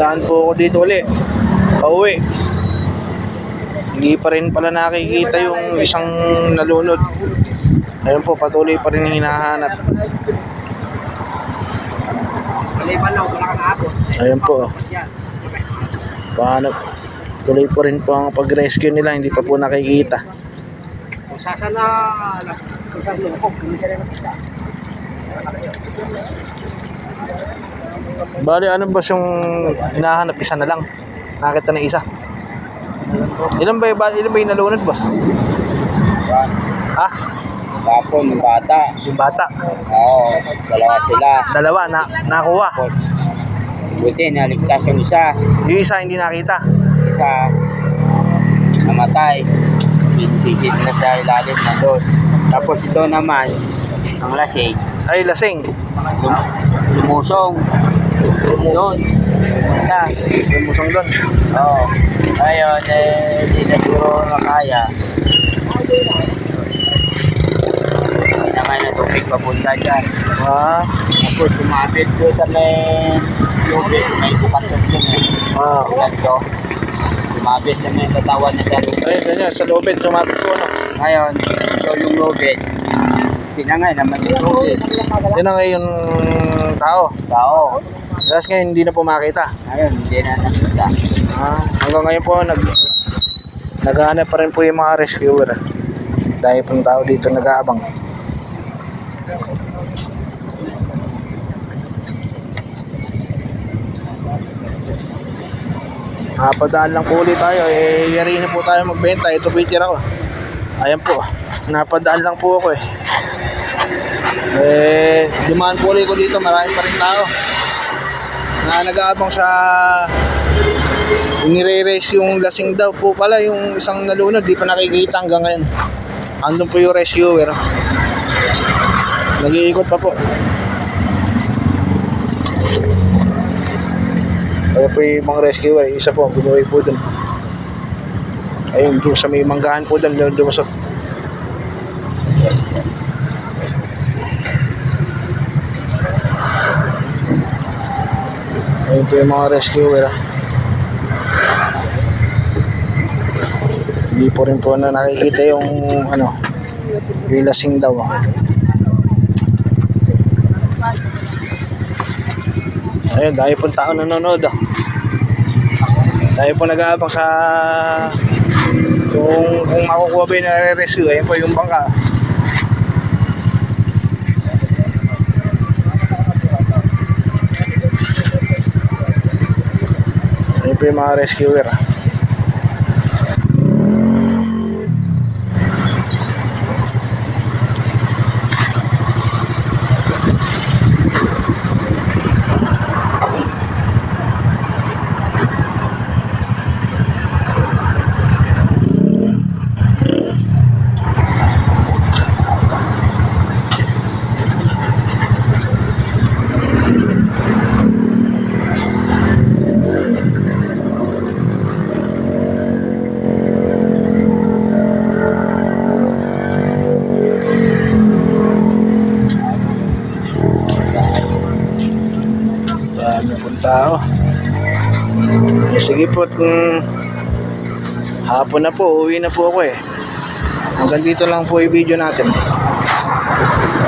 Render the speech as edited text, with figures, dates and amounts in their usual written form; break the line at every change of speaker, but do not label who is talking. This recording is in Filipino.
Napadaan po ako dito uli. Pauwi. Hindi pa rin pala nakikita yung isang nalunod. Ayun po, patuloy pa rin hinahanap. Ayun po. Paano? Tuloy pa rin po ang pag-rescue nila, hindi pa po nakikita.
Kung saan na
Bali, ano ba yung hinahanap? Isa na lang. Nakita na isa. Ilan ba yung nalunod, boss? Ha?
tapon ng bata.
Yung bata.
Oo, dalawa sila.
Dalawa, nakuha.
Buti, naligtas yung isa.
Yung isa hindi nakita.
Isa, namatay. Pisit na sa ilalim na doon. Tapos ito naman, ang lasing.
Ay, lasing.
Lumusong. Doon.
Lumusong doon.
Oo. Ngayon, hindi na siguro nakaya. Hindi na ngayon na tubig papunta dyan. Tapos sumapit ko sa may tubig, may bukatot dyan eh. Ganito. Sumapit sa may katawan na sa lubid.
Ay, ganyan, sa lubid, sumapit po, no?
Ngayon, ito yung lubid. Tinangay naman yung lubid.
Tinangay yung tao. Tapos ngayon hindi na po makita.
Ngayon, hindi na nakita.
Hanggang ngayon po naghahanap pa rin po yung mga rescuer. Dahil pong tao dito nag-aabang. Napadaan lang po ulit tayo. Yari na po tayo magbenta. Ito picture ako. Ayan po. Napadaan lang po ako dumaan po ulit ko dito. Marami pa rin tao na nag-aabang sa nire-race yung lasing daw po pala yung isang nalunod, di pa nakikita hanggang ngayon. Andun po yung rescuer, nag-iikot pa po. Kaya po yung mga rescuer, isa po bumuhay po dun. Ayun po sa may manggahan po dun, lumusot. Ayun po yung mga rescuer. Hindi po rin po na nakikita yung yung lasing daw. Ayun, dahil po tao nanonood. Dahil po nag-aabang sa kung makukuha ba yung nare-rescue. Ayun po yung bangka. Ayun po yung mga rescuer. Tao. Sige po, hapon na po, uwi na po ako Hanggang dito lang po yung video natin.